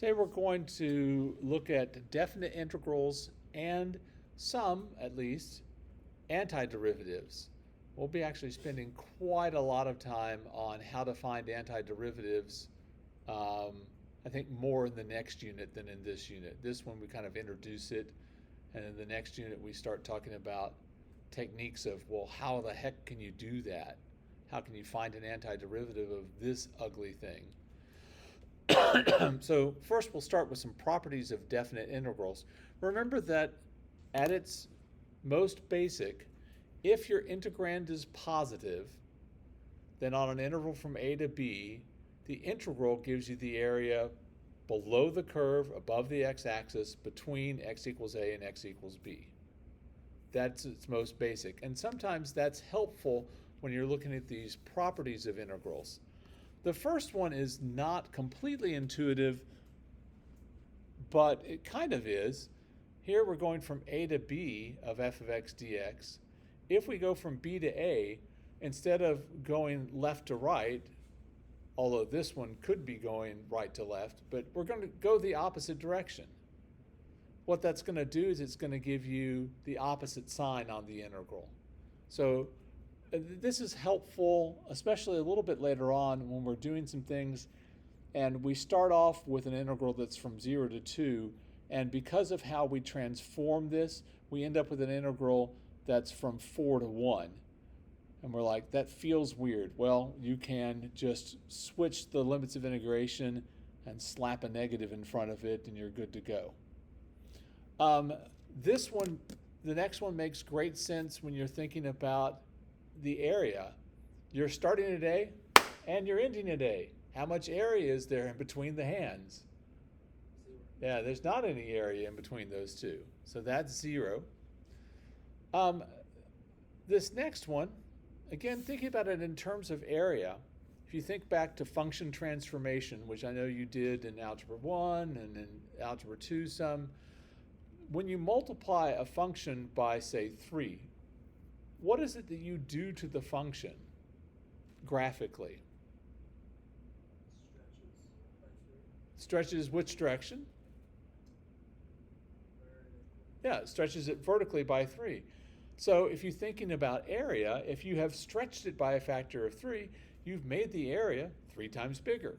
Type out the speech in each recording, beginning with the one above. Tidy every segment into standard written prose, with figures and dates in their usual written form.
Today we're going to look at definite integrals and some, at least, antiderivatives. We'll be actually spending quite a lot of time on how to find antiderivatives. I think more in the next unit than in this unit. This one we kind of introduce it, and in the next unit we start talking about techniques of, well, how the heck can you do that? How can you find an antiderivative of this ugly thing? So first we'll start with some properties of definite integrals. Remember that at its most basic, if your integrand is positive, then on an interval from a to b, the integral gives you the area below the curve, above the x-axis, between x equals a and x equals b. That's its most basic. And sometimes that's helpful when you're looking at these properties of integrals. The first one is not completely intuitive, but it kind of is. Here we're going from a to b of f of x dx. If we go from b to a, instead of going left to right, although this one could be going right to left, but we're going to go the opposite direction. What that's going to do is it's going to give you the opposite sign on the integral. So this is helpful, especially a little bit later on when we're doing some things and we start off with an integral that's from 0 to 2, and because of how we transform this, we end up with an integral that's from 4 to 1. And we're like, that feels weird. Well, you can just switch the limits of integration and slap a negative in front of it and you're good to go. This one, the next one makes great sense when you're thinking about the area. You're starting a day and you're ending a day. How much area is there in between the hands? 0. Yeah, there's not any area in between those two. So that's 0. This next one, again, thinking about it in terms of area, if you think back to function transformation, which I know you did in Algebra 1 and in Algebra 2 some, when you multiply a function by, say, 3, what is it that you do to the function graphically? Stretches which direction? Yeah, it stretches it vertically by 3. So if you're thinking about area, if you have stretched it by a factor of 3, you've made the area 3 times bigger.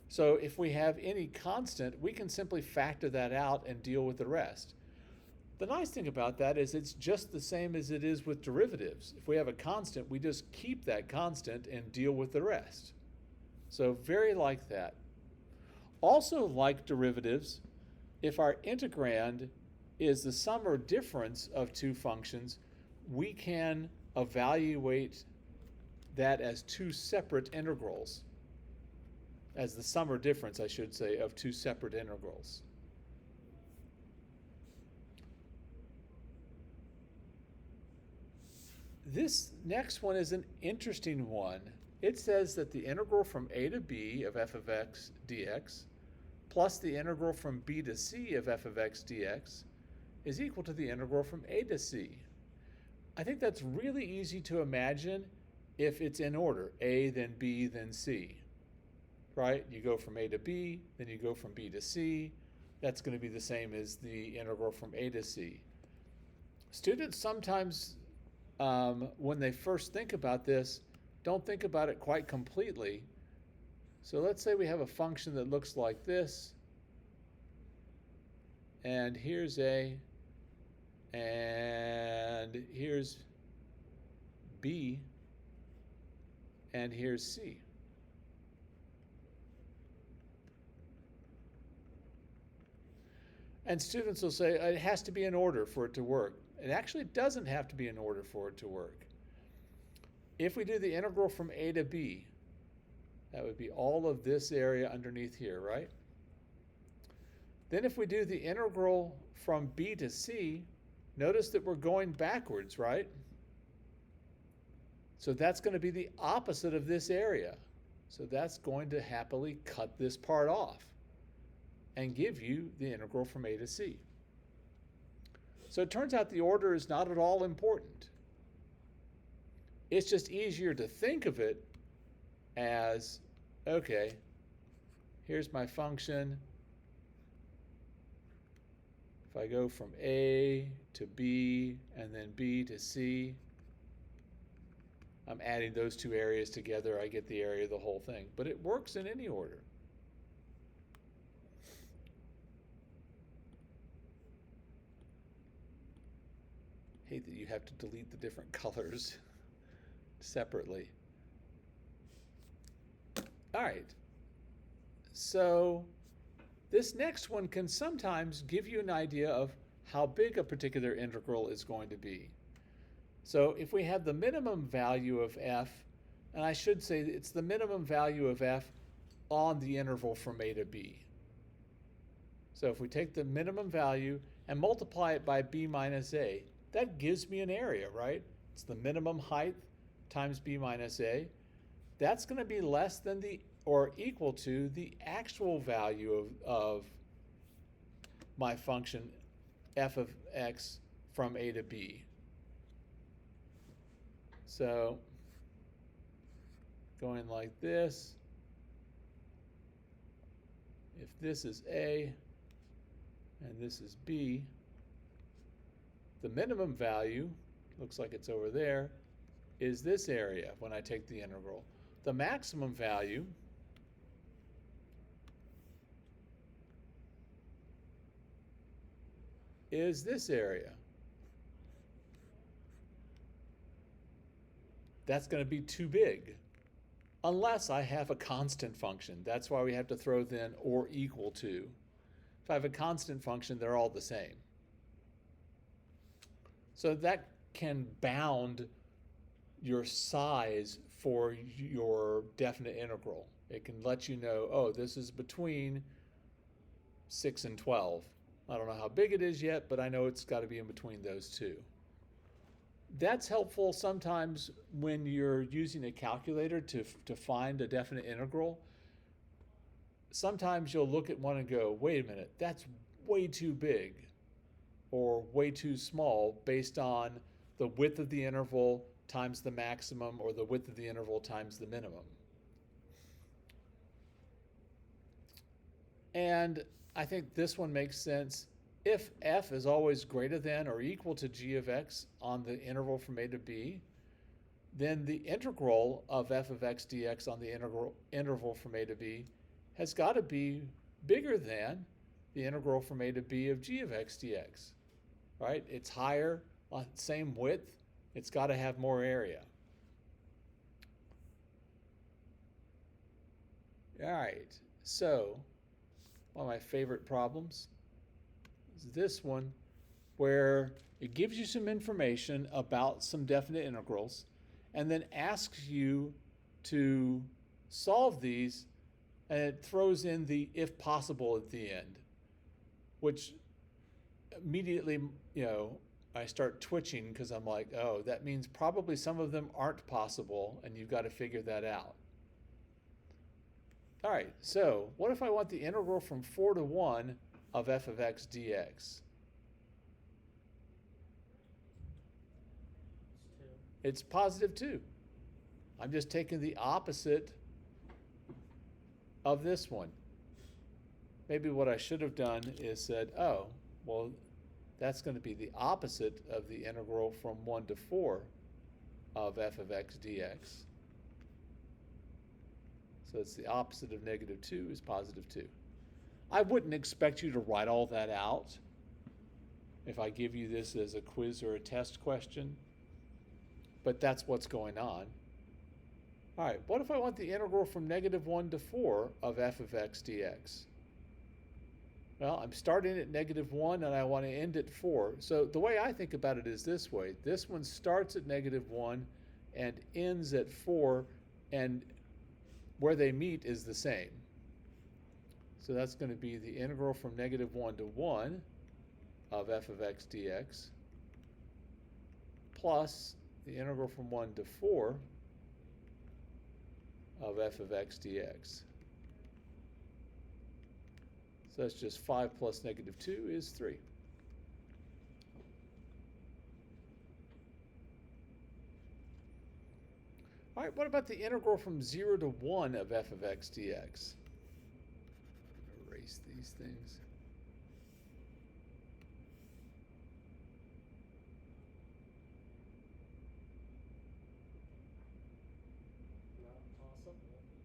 So if we have any constant, we can simply factor that out and deal with the rest. The nice thing about that is it's just the same as it is with derivatives. If we have a constant, we just keep that constant and deal with the rest. So very like that. Also like derivatives, if our integrand is the sum or difference of two functions, we can evaluate that as two separate integrals. As the sum or difference, I should say, of two separate integrals. This next one is an interesting one. It says that the integral from a to b of f of x dx plus the integral from b to c of f of x dx is equal to the integral from a to c. I think that's really easy to imagine if it's in order, a, then b, then c. Right? You go from a to b, then you go from b to c. That's going to be the same as the integral from a to c. Students sometimes, when they first think about this, don't think about it quite completely. So let's say we have a function that looks like this, and here's a, and here's b, and here's c. And students will say it has to be in order for it to work. It actually doesn't have to be in order for it to work. If we do the integral from a to b, that would be all of this area underneath here, right? Then if we do the integral from b to c, notice that we're going backwards, right? So that's going to be the opposite of this area. So that's going to happily cut this part off and give you the integral from a to c. So it turns out the order is not at all important. It's just easier to think of it as, okay, here's my function. If I go from A to B and then B to C, I'm adding those two areas together, I get the area of the whole thing. But it works in any order. Hate that you have to delete the different colors separately. All right. So this next one can sometimes give you an idea of how big a particular integral is going to be. So if we have the minimum value of f, and I should say it's the minimum value of f on the interval from a to b. So if we take the minimum value and multiply it by b minus a, that gives me an area, right? It's the minimum height times b minus a. That's going to be less than or equal to the actual value of my function f of x from a to b. So going like this, if this is a and this is b, the minimum value, looks like it's over there, is this area when I take the integral. The maximum value is this area. That's going to be too big unless I have a constant function. That's why we have to throw then or equal to. If I have a constant function, they're all the same. So that can bound your size for your definite integral. It can let you know, oh, this is between 6 and 12. I don't know how big it is yet, but I know it's got to be in between those two. That's helpful sometimes when you're using a calculator to find a definite integral. Sometimes you'll look at one and go, wait a minute, that's way too big or way too small based on the width of the interval times the maximum or the width of the interval times the minimum. And I think this one makes sense. If f is always greater than or equal to g of x on the interval from a to b, then the integral of f of x dx on the interval from a to b has got to be bigger than the integral from a to b of g of x dx, right? It's higher, same width, it's got to have more area. All right, so one of my favorite problems is this one, where it gives you some information about some definite integrals and then asks you to solve these, and it throws in the if possible at the end, which immediately, I start twitching because I'm like, oh, that means probably some of them aren't possible and you've got to figure that out. All right, so what if I want the integral from 4 to 1 of f of x dx? It's positive 2. I'm just taking the opposite of this one. Maybe what I should have done is said, oh, well, that's going to be the opposite of the integral from 1 to 4 of f of x dx. So it's the opposite of negative 2 is positive 2. I wouldn't expect you to write all that out if I give you this as a quiz or a test question, but that's what's going on. All right, what if I want the integral from negative 1 to 4 of f of x dx? Well, I'm starting at negative 1 and I want to end at 4. So the way I think about it is this way. This one starts at negative 1 and ends at 4, and where they meet is the same. So that's going to be the integral from negative 1 to 1 of f of x dx plus the integral from 1 to 4 of f of x dx. So that's just 5 plus negative 2 is 3. All right, what about the integral from 0 to 1 of f of x dx? erase these things.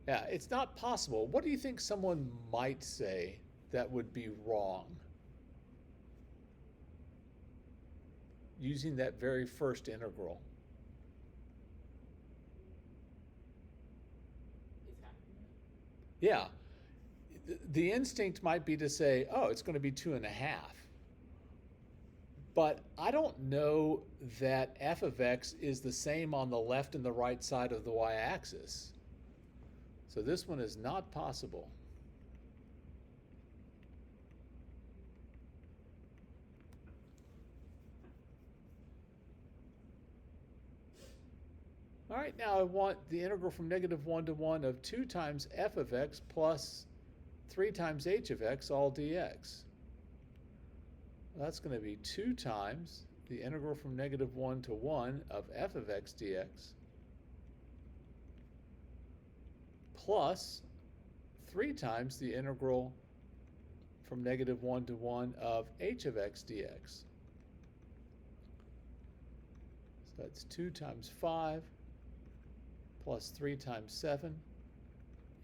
Yeah, it's not possible. What do you think someone might say that would be wrong? Using that very first integral. Yeah. The instinct might be to say, oh, it's going to be 2.5. But I don't know that f of x is the same on the left and the right side of the y-axis. So this one is not possible. All right, now I want the integral from -1 to 1 of 2 times f of x plus 3 times h of x all dx. Well, that's going to be 2 times the integral from -1 to 1 of f of x dx plus 3 times the integral from -1 to 1 of h of x dx. So that's 2 times 5 plus 3 times 7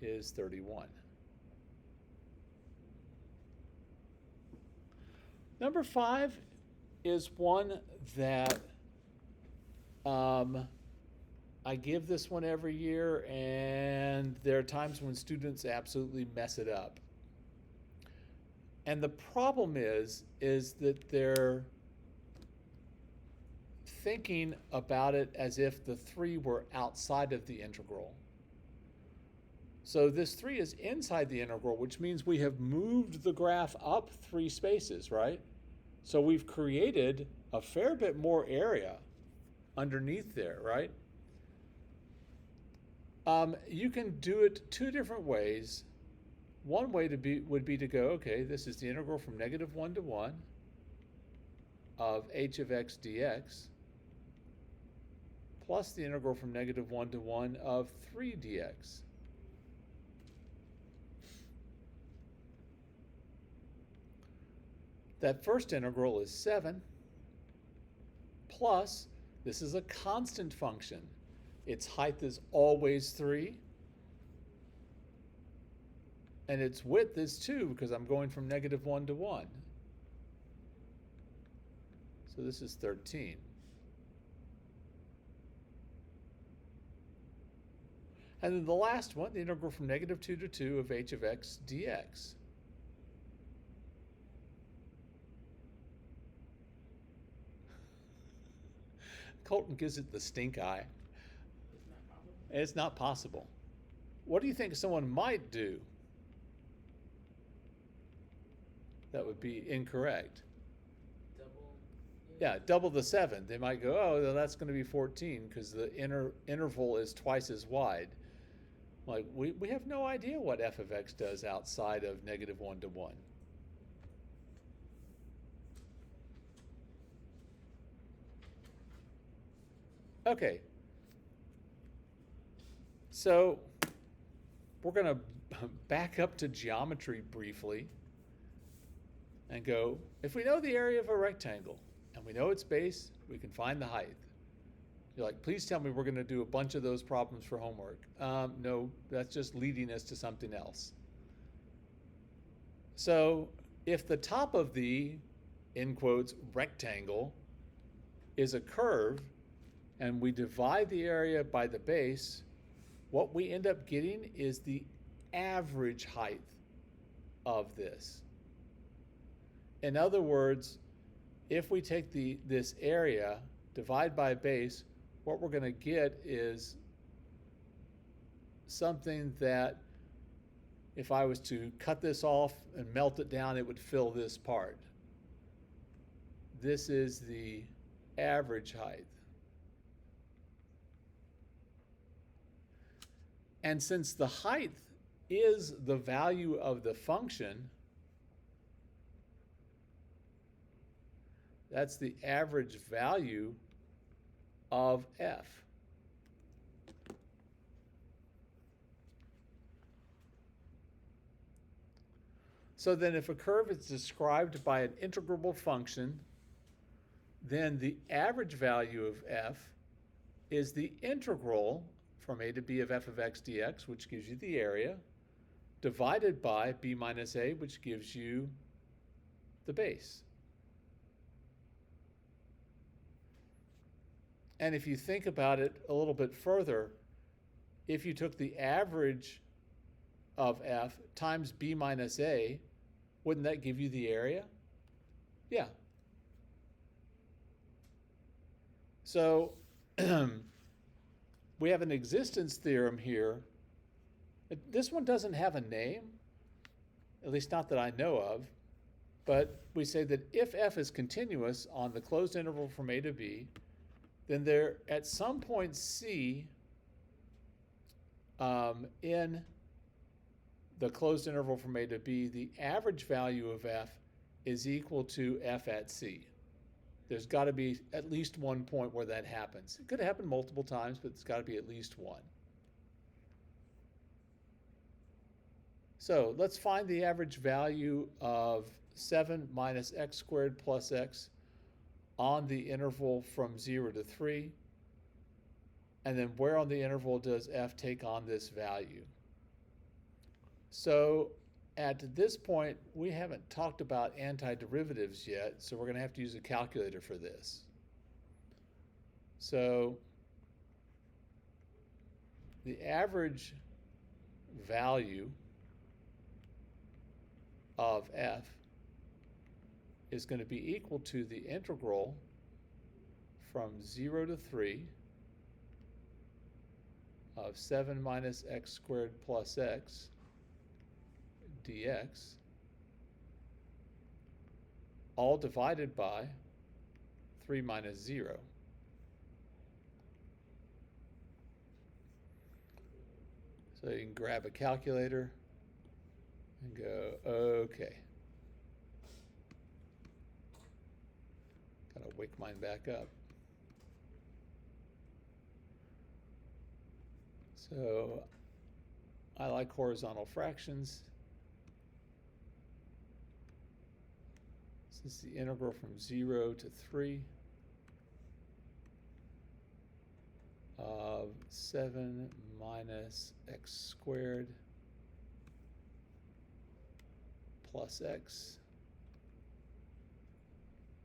is 31. Number 5 is one that I give this one every year, and there are times when students absolutely mess it up. And the problem is that they're thinking about it as if the 3 were outside of the integral. So this 3 is inside the integral, which means we have moved the graph up 3 spaces, right? So we've created a fair bit more area underneath there, right? You can do it 2 different ways. One way would be to go, okay, this is the integral from -1 to 1 of h of x dx plus the integral from -1 to 1 of 3 dx. That first integral is 7 plus, this is a constant function. Its height is always 3. And its width is 2 because I'm going from -1 to 1. So this is 13. And then the last one, the integral from -2 to 2 of h of x dx. Colton gives it the stink eye. It's not possible. What do you think someone might do that would be incorrect? Yeah, double the 7. They might go, oh, well, that's going to be 14 because the interval is twice as wide. Like, we have no idea what f of x does outside of -1 to 1. Okay. So we're going to back up to geometry briefly and go, if we know the area of a rectangle and we know its base, we can find the height. You're like, please tell me we're going to do a bunch of those problems for homework. No, that's just leading us to something else. So if the top of the, in quotes, rectangle is a curve and we divide the area by the base, what we end up getting is the average height of this. In other words, if we take this area, divide by base, what we're going to get is something that if I was to cut this off and melt it down, it would fill this part. This is the average height. And since the height is the value of the function, that's the average value of f. So then if a curve is described by an integrable function, then the average value of f is the integral from a to b of f of x dx, which gives you the area, divided by b minus a, which gives you the base. And if you think about it a little bit further, if you took the average of f times b minus a, wouldn't that give you the area? Yeah. So we have an existence theorem here. This one doesn't have a name, at least not that I know of, but we say that if f is continuous on the closed interval from a to b, then there at some point c in the closed interval from a to b, the average value of f is equal to f at c. There's got to be at least one point where that happens. It could happen multiple times, but it's got to be at least one. So let's find the average value of 7 minus x squared plus x on the interval from 0 to 3. And then where on the interval does f take on this value? So at this point, we haven't talked about antiderivatives yet, so we're going to have to use a calculator for this. So the average value of f is going to be equal to the integral from 0 to 3 of 7 minus x squared plus x dx, all divided by 3 minus 0. So you can grab a calculator and go, okay. Gotta wake mine back up. So I like horizontal fractions. This is the integral from 0 to 3 of 7 minus x squared plus x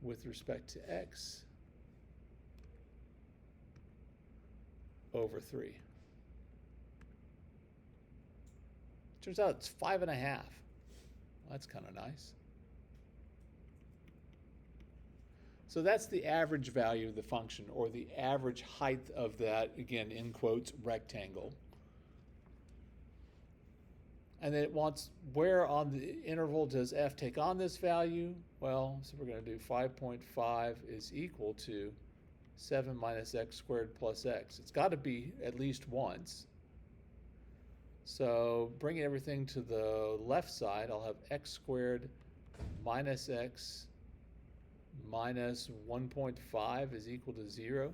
with respect to x over 3. Turns out it's 5.5. Well, that's kind of nice. So that's the average value of the function, or the average height of that, again, in quotes, rectangle. And then it wants where on the interval does f take on this value? Well, so we're going to do 5.5 is equal to 7 minus x squared plus x. It's got to be at least once. So bringing everything to the left side, I'll have x squared minus x minus 1.5 is equal to 0.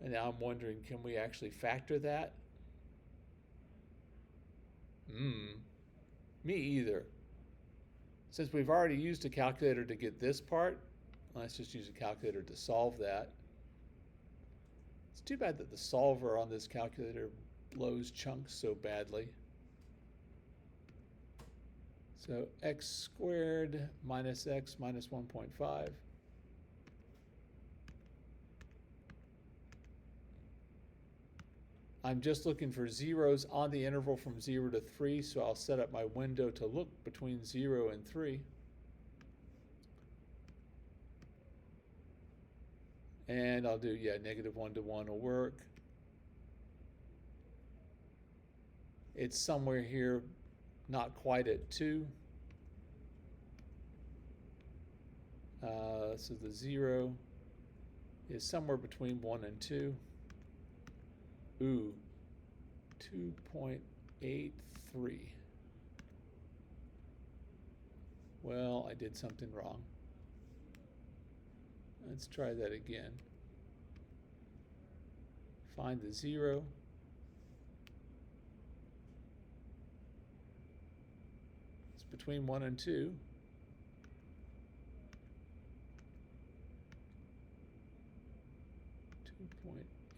And now I'm wondering, can we actually factor that? Me either. Since we've already used a calculator to get this part, let's just use a calculator to solve that. It's too bad that the solver on this calculator blows chunks so badly. So x squared minus x minus 1.5. I'm just looking for zeros on the interval from 0 to 3, so I'll set up my window to look between 0 and 3. And I'll do, negative 1 to 1 will work. It's somewhere here, not quite at 2. So the 0 is somewhere between 1 and 2. Ooh, 2.83. Well, I did something wrong. Let's try that again. Find the 0. It's between 1 and 2.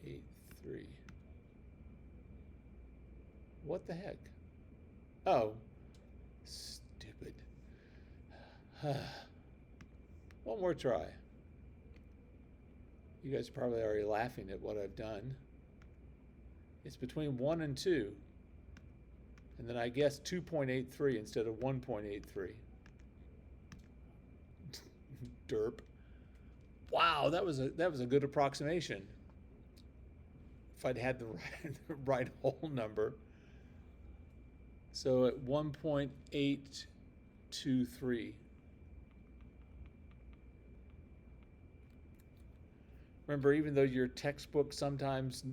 .83. What the heck? Oh, stupid. One more try. You guys are probably already laughing at what I've done. It's between 1 and 2. And then I guess 2.83 instead of 1.83. Derp. Wow, that was a good approximation. If I'd had the right whole number. So at 1.823. Remember, even though your textbook sometimes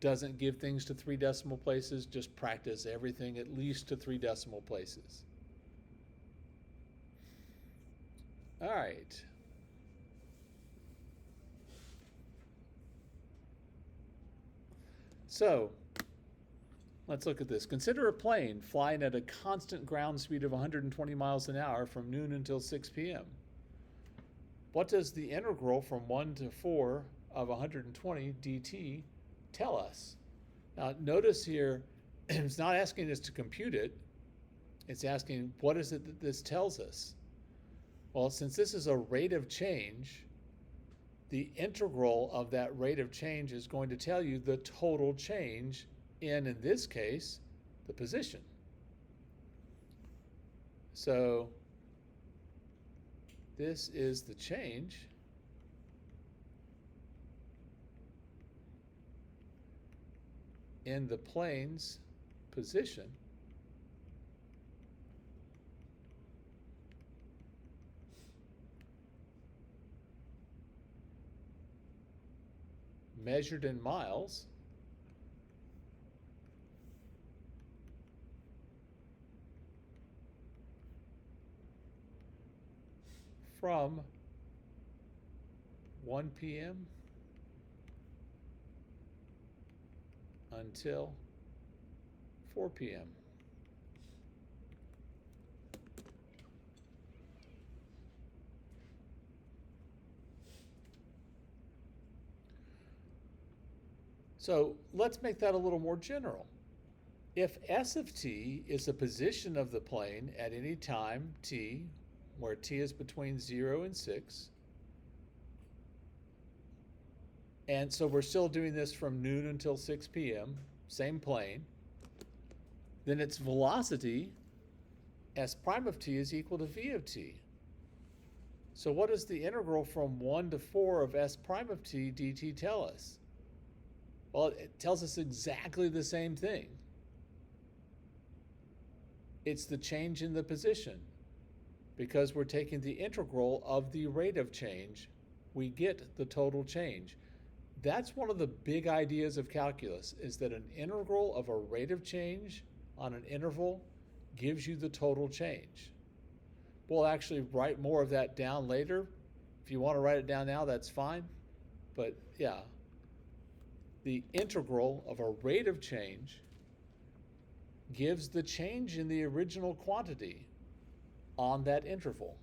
doesn't give things to 3 decimal places, just practice everything at least to 3 decimal places. All right. So, let's look at this. Consider a plane flying at a constant ground speed of 120 miles an hour from noon until 6 p.m. What does the integral from 1 to 4 of 120 dt tell us? Now, notice here, it's not asking us to compute it. It's asking, what is it that this tells us? Well, since this is a rate of change, the integral of that rate of change is going to tell you the total change in this case, the position. So this is the change in the plane's position measured in miles from 1 p.m. until 4 p.m. So let's make that a little more general. If S of t is the position of the plane at any time t, where t is between 0 and 6, and so we're still doing this from noon until 6 p.m., same plane, then its velocity, S prime of t, is equal to v of t. So what does the integral from 1 to 4 of S prime of t dt tell us? Well, it tells us exactly the same thing. It's the change in the position. Because we're taking the integral of the rate of change, we get the total change. That's one of the big ideas of calculus, is that an integral of a rate of change on an interval gives you the total change. We'll actually write more of that down later. If you want to write it down now, that's fine. But yeah, the integral of a rate of change gives the change in the original quantity on that interval.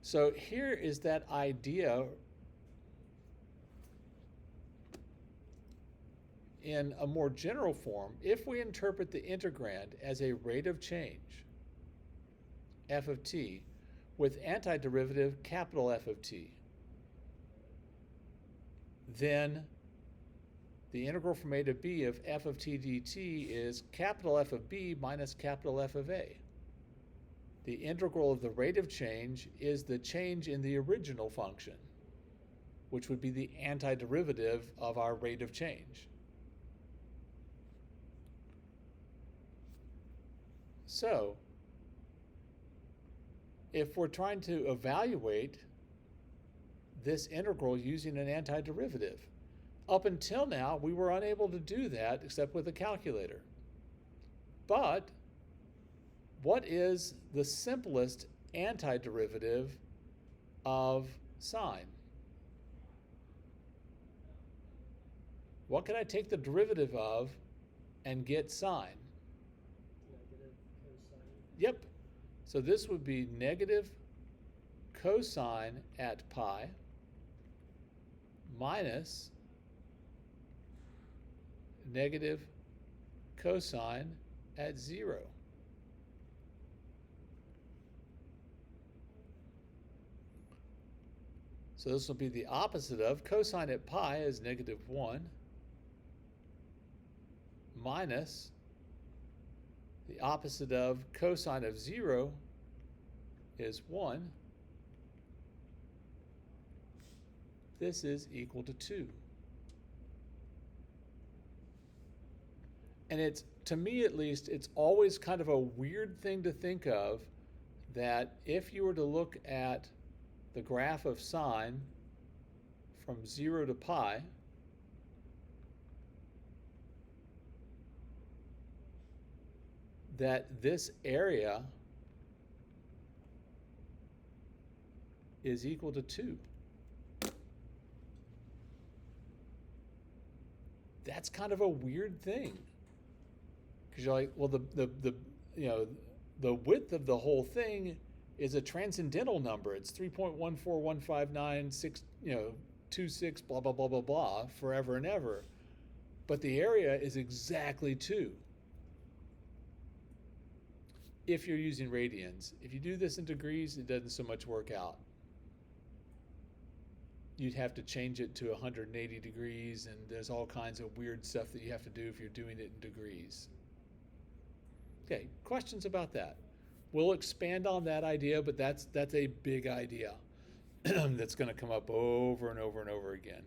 So here is that idea in a more general form. If we interpret the integrand as a rate of change, f of t, with antiderivative capital F of t, then the integral from a to b of f of t dt is capital F of b minus capital F of a. The integral of the rate of change is the change in the original function, which would be the antiderivative of our rate of change. So, if we're trying to evaluate this integral using an antiderivative, Up until now, we were unable to do that except with a calculator. But what is the simplest antiderivative of sine? What can I take the derivative of and get sine? Negative cosine. Yep. So this would be negative cosine at pi minus negative cosine at 0. So this will be the opposite of cosine at pi is negative 1 minus the opposite of cosine of 0 is 1. This is equal to 2. And it's, to me at least, it's always kind of a weird thing to think of that if you were to look at the graph of sine from 0 to pi, that this area is equal to 2. That's kind of a weird thing. Because you're like, well, the width of the whole thing is a transcendental number. It's 3.14159 26 blah blah blah blah blah forever and ever. But the area is exactly 2. If you're using radians. If you do this in degrees, it doesn't so much work out. You'd have to change it to 180 degrees, and there's all kinds of weird stuff that you have to do if you're doing it in degrees. Okay, questions about that? We'll expand on that idea, but that's a big idea that's going to come up over and over and over again.